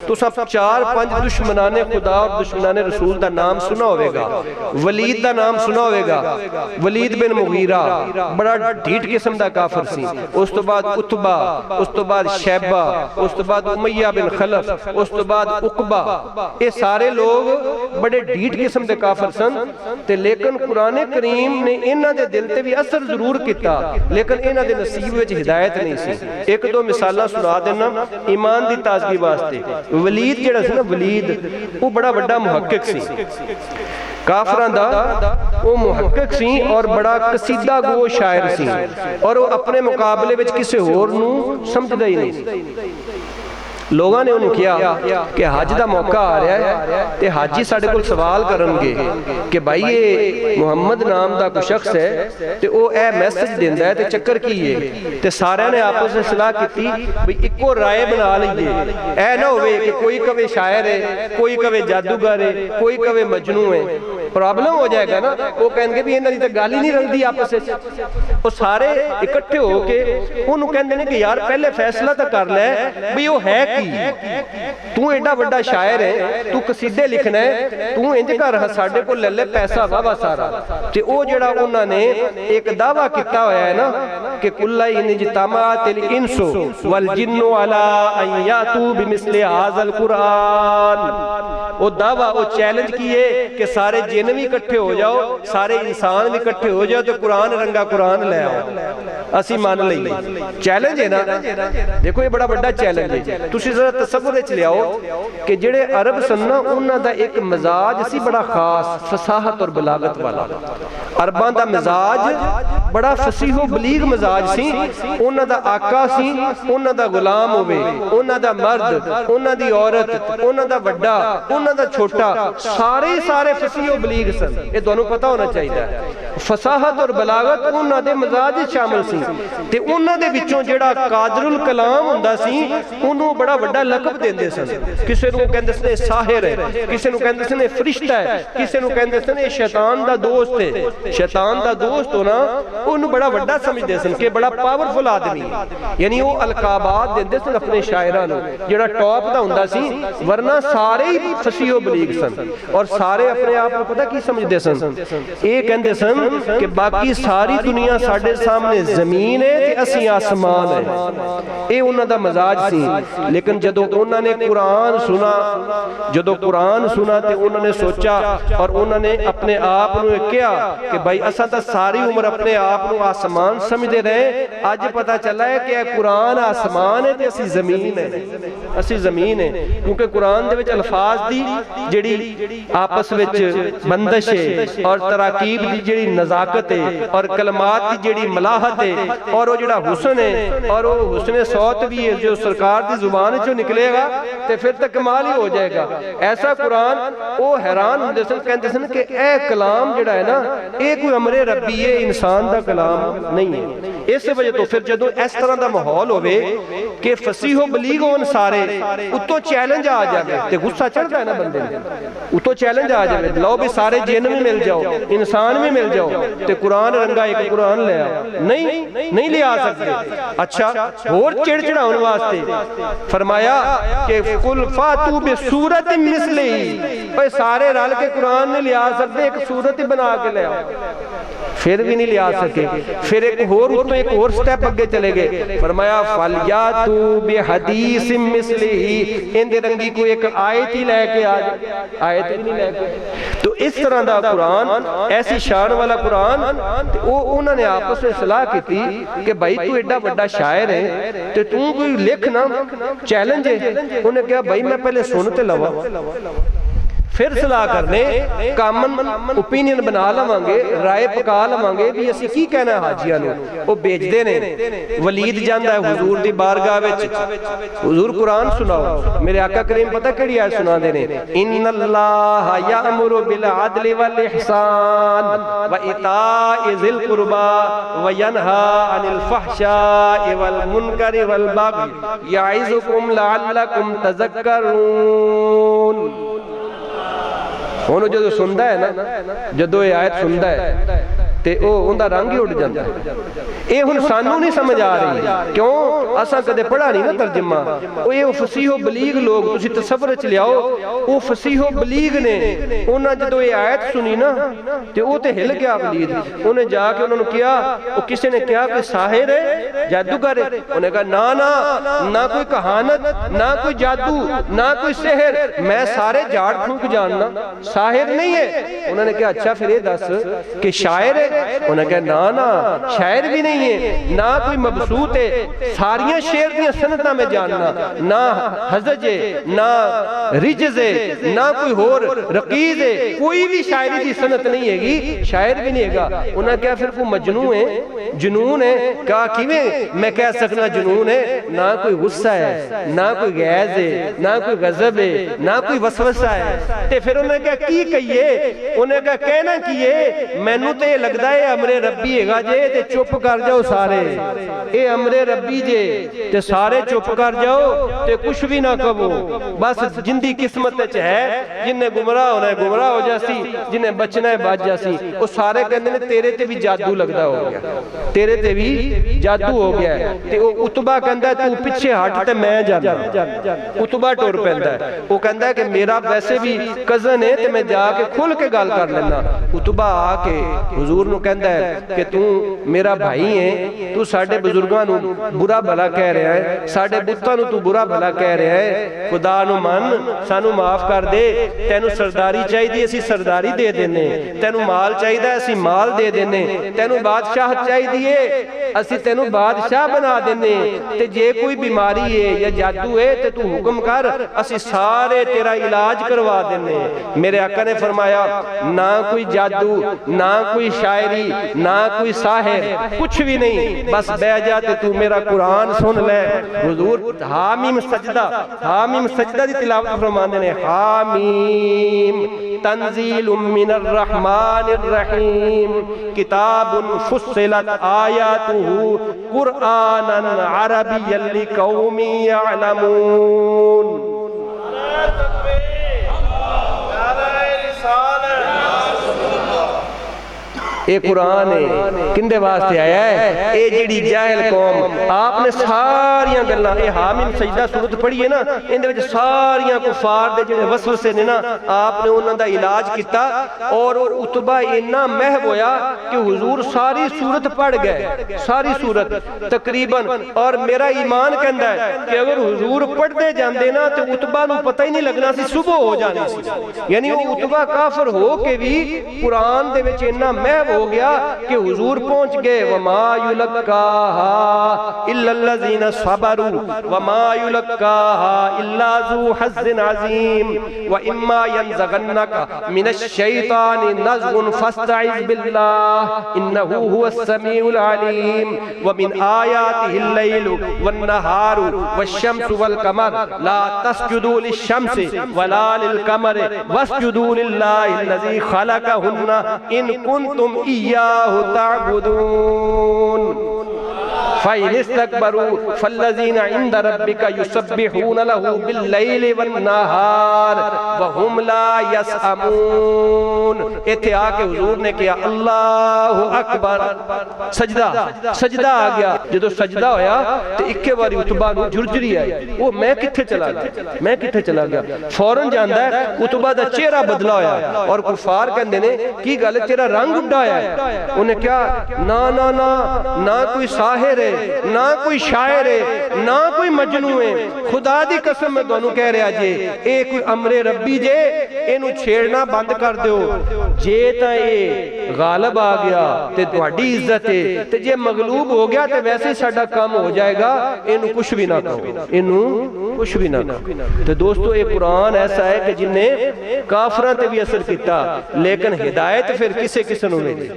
तो सब 4-5 दुश्मनाने खुदा और दुश्मनाने रसूल का नाम सुना होगा। वलीद का नाम सुना होगा, वलीद बिन मुगीरा बड़ा ढीठ किस्म का काफिर सी। उस तो बाद उतबा, उस तो बाद शैबा, उस तो बाद उमैया बिन खलफ, उस तो बाद उकबा। ये सारे लोग बड़े ढीठ किस्म के काफिर सन ते लेकिन कुरान करीम ने इन्हां दे दिल ते भी असर जरूर किया, लेकिन इन्हां दे नसीब विच हिदायत नहीं सी। एक दो मिसालां सुना देना ईमान दी ताजगी वास्ते। वलीद जिहड़ा सी ना, वलीद वो बड़ा वड्डा मुहक्किक सी, काफरां दा वो मुहक्किक सी और बड़ा कसीदा गो शायर सी, और वो अपने मुकाबले विच किसी होर नूं समझदा ही नहीं सी। लोगों ने उन्हें कहा कि हज का मौका आ रहा है तो हाजी साडे कोल सवाल करनगे कि भाई ये मुहम्मद नाम का कोई शख्स है तो वो ए मैसेज देंदा है तो चक्कर की है। तो सारे ने आपस में सलाह की भी इको राय बना लीए, ऐ ना होवे कि कोई कवे शायर है, कोई कवे जादूगर है, कोई कवे मजनू है, प्रॉब्लम हो जाएगा ना। वो कहेंगे भी इन्हां दी तां गल ही नहीं रलदी आपस में। वो सारे इकट्ठे होके उन्होंने कहते हैं कि यार पहले फैसला तो कर लै भी वो है तू एडा बड़ा शायर है, तू कसीदे लिखना है, तू इंज कर साडे कोल ले ले पैसा वावा सारा। ते ओ जेड़ा उन्होंने एक दावा किया होया है ना कि कुल्ला इन जितमातिल इंसु वल जिन्नु अला अन यातू बिमिस्लि हाज़ल कुरान। वो दावा, वो चैलेंज किए कि सारे जिन भी इकट्ठे हो जाओ, सारे इंसान भी इकट्ठे हो जाओ तो कुरान रंगा कुरान ले आओ, असी मान लईए। चैलेंज है ना, देखो ये बड़ा बड़ा चैलेंज है। तुसी जरा तसव्वुर विच लियाओ कि जेड़े अरब सन ना, उन्हां दा एक मिजाज सी बड़ा खास, फसाहत और बलागत वाला। अरबां दा मिजाज बड़ा फसीहो बलीग मिजाज सी। उन्हां दा आका सी, उन्हां दा गुलाम होवे, उन्हां दा मर्द, उन्हां दी औरत, उन्हां दा वड्डा, उन्हां दा छोटा, सारे फसीहो बलीग सन। ये तुहानू पता होना चाहिए। फसाहत और बलागत उन्हां दे मिजाज शामिल सी। ते उन्हां दे विचों जेड़ा कादरुल कलाम हुंदा सी, उन्होंने बड़ा वड्डा लकब देंदे सन। किसी नूं कहंदे सन साहिर है, किसी नूं कहंदे सन फरिश्ता है, किसी नूं कहंदे सन शैतान दा दोस्त है। शैतान दा दोस्त होना उन्होंने बड़ा वड्डा समझदे सन कि बड़ा पावरफुल आदमी, यानी वो अलकाबात देंदे सन अपने शायरां नूं जेड़ा टॉप दा हुंदा सी। वरना सारे ही फसीहो बलीग सन और सारे अपने आप को पता की समझदे सन, ये कहंदे सन कि बाकी सारी दुनिया साडे सामने जमीन है ते असीं आसमान है। ये उन्हां दा मजाज सी। लेकिन जदों उन्होंने कुरान सुना, जदों कुरान सुना तो उन्होंने सोचा और उन्होंने अपने आप को कहा कि भाई असा तो सारी उम्र अपने आप को आसमान समझते रहे, अज पता चला है कि कुरान आसमान है तो असी जमीन है, असी जमीन है। क्योंकि कुरान दे विच अल्फाज दी जिहड़ी आपस विच बंदिश है और तराकीब दी जिहड़ी नजाकत है और कलमात दी जिहड़ी मलाहत है और वो जिहड़ा हुस्न है और वो हुस्न सौत भी है जो सरकार की जुबान चो निकलेगा तो फिर तो कमाल ही हो जाएगा। ऐसा कुरान वो हैरान होंदे सन, कहंदे सन कि ए कलाम जिहड़ा है ना, ये कोई अमरे रब्बी है, इंसान का कलाम नहीं है। इस वजह तो फिर जदों इस तरह का माहौल होवे कि फसीहो बलीग होन सारे, उत्तों चैलेंज आ जाए तो गुस्सा चढ़ता है ना बंदे नूं। उत्तों चैलेंज आ जाए, लो भी सारे जिन भी मिल जाओ, इंसान भी मिल जाओ तो कुरान रंगा एक कुरान ले आओ, नहीं ले आ सकते। अच्छा, होर चिड़ चिढ़ाउण वास्ते फरमाया कि कुल फातू बिसूरत मिसली, भाई सारे रल के कुरान नहीं लिया सकते, एक सूरत ही बना के ले आओ, फिर भी नहीं लिया सके। फिर एक होर तो एक और स्टेप आगे चले गए, फरमाया फलयातू बिहदीस मिसलिही, इंदे रंगी कोई एक आयत ही लेके आ जाए, आयत भी नहीं लेके। तो इस तरह का कुरान, ऐसी शान वाला कुरान, वो उन्होंने आपस में सलाह की थी कि भाई तू एडा बड़ा शायर है तो तू कोई लिख ना, चैलेंज है। उन्हें कहा भाई मैं पहले सुन ते लवा, फिर सलाह करने कामन ओपीनियन बना लवांगे, राय पका लवांगे भी असी की कहना हाजियां नूं। वो बेचदे ने, वलीद जांदा है हुजूर दी बारगाह विच, हुजूर कुरान सुनाओ। मेरे आका करीम पता केड़ी आयत सुनांदे ने, इन्नल्लाह यामुरु बिल अदलि वल इहसान व इताइ ज़िल कुर्बा व यनहा अनिल फहशाइ वल मुनकरि वल बग़य याइज़ुकुम लअल्लकुम तज़क्करून। हुण जो सुनता है ना, जदों ये आयत सुनता है ते उनका रंग ही उड़ जाता है। ये हुण सानू नहीं समझ आ रही, क्यों असां कदे पढ़ा नहीं ना तर्जमा। ये फसीहो बलीग लोग तुसीं तसव्वुर च लियाओ, वो फसीहो बलीग ने, उन्हें जदों ये आयत सुनी ना ते वो ते हिल गया वलीद। उन्हें जाके उन्होंने कहा, वो किसी ने कहा कि साहिर है, जादूगर है। उन्हें कहा ना ना ना कोई कहानत, ना कोई जादू, ना कोई सेहर, मैं सारे झाड़ फूक जानना, साहिर नहीं है। उन्होंने कहा अच्छा फिर ये दस कि शायर है। उन्हें कहा ना ना शायर भी नहीं है, ना कोई मबसूत है, सारियां शेर दी सनतां में जानना, ना हजज है, ना रिजज है, ना कोई होर रकीज है, कोई भी शायरी की सनत नहीं हैगी, शायर भी नहीं हैगा। उन्हें क्या फिर कोई मजनू है, जुनून है? क्या किवें मैं कह सकना जुनून है? ना कोई गुस्सा है, ना कोई गैज है, ना कोई गजब है, ना कोई वसवसा है। ते फिर उन्हें क्या की कहिए? उन्हें क्या कहना कीए? मैनू तो लगता है अमरे रब्बी हैगा जे, ते चुप कर जाओ सारे, ये अमरे रब्बी जे, ते सारे चुप कर जाओ, ते कुछ भी ना कहो। बस जिंदी किस्मत च है, जिन्हें गुमराह होना है गुमराह हो जासी, जिन्हें बचना है बच जासी। वो सारे कहते हैं तेरे ते भी जादू लगता हो गया, तेरे ते भी जादू हो गया है। ते वो उतबा कहता है तू पिछे हट ते मैं जाना। उतबा टुर पैंदा है, वो कहता है कि मेरा वैसे भी कजन है, ते मैं जाके खुल के गल कर लेना। उतबा आके हुजूर नूं कहता है कि तू मेरा भाई है, तू साडे बुजुर्गां नूं बुरा भला कह रहा है, साडे बुत्तां नूं तू बुरा भला कह रहा है, खुदा नूं मन सानू माफ कर दे। तेनू सरदारी चाहिए असी सरदारी दे देने, तेनू माल चाहिए असी माल दे देने, तेनू बादशाह चाहिए असी तेनू बादशाह बना देने। ते जे कोई बीमारी है या जादू है ते तू हुक्म कर, असी सारे तेरा इलाज करवा देने। मेरे आका ने फरमाया ना कोई जादू, ना कोई शायरी, ना कोई साहिर, कुछ भी नहीं, बस बह जा ते तू मेरा कुरान सुन ले। हुजूर हामीम सजदा, हामीम सजदा दी तिलावत फरमाते ने, हामीम तंजीलुम मिनर रहमानिर रहीम, किताबुन फुस्सिलत आयातुहु कुरआनन अरबिय्यन लिकौमिन यअलमून। ये कुरान है किंदे वास्ते आया है? ये जिहड़ी जाहिल कौम, आपने सारियां गल्लां, ये हामीम सजदा सूरत पढ़ी है ना, इहदे विच सारियां कुफार दे जिहड़े वसवसे ने ना, आपने उन्हां दा इलाज किया। और उतबा इन्ना महव होया कि हुजूर सारी सूरत पढ़ गए, सारी सूरत तकरीबन। और मेरा ईमान कहता है कि अगर हुजूर पढ़ते जाते ना तो उतबा नूं पता ही नहीं लगना सी, सुबह हो जानी सी। यानी वो उतबा काफिर हो के भी कुरान दे विच इन्ना महव हो गया कि हुजूर पहुंच गए। वमा युलक्काहा इल्लल्लज़ीना सबरू वमा युलक्काहा इल्ला ज़ू हज़्ज़िन अज़ीम व इम्मा यनज़गन्नका मिनश शैतानि नज़गुन फस्तइज़ बिल्लाह इन्नहु हुवस समीउल अलीम। व मिन आयातिहिल लैलु वन नहारु वश्शम्सु वल कमर ला तस्जुदू लिश्शम्सि वला लिल कमरि वस्जुदू लिल्लाहिल्लज़ी खलक़हुन्ना इन कुंतुम इय्याहु तअबुदून। फ़इन इस्तकबरू फ़ल्लज़ीना इंद रब्बिका युसब्बिहूना लहू बिल्लैलि वन्नहार वहुम ला यसअमून। इत्थे आके हुजूर ने कहा अल्लाहु अकबर, सजदा, सजदा आ गया। जदों सजदा होया ते इक्के बारी उतबा नूं झुरझरी आई, वो मैं कित्थे चला गया, मैं कित्थे चला गया। फौरन जांदा है, उतबा दा चेहरा बदला होया और कुफार कहंदे ने की गल तेरा रंग उड्डा है। उन्हें क्या ना ना ना ना कोई साहिर है, ना कोई शायर है, ना कोई मजनू है, खुदा दी कसम मैं तुहानू कह रहा जे ये कोई अमरे रब्बी जे, इनू छेड़ना बंद कर दो। जे तां ये गालिब आ गया ते तुहाडी इज्जत है, ते जे मगलूब हो गया ते वैसे साडा काम हो जाएगा। इनू कुछ भी ना कहो, इनू कुछ भी ना कहो। तो दोस्तों ये कुरान ऐसा है कि जिन्हें काफरां ते भी असर किया, लेकिन हिदायत फिर किसे किसे नू मिली।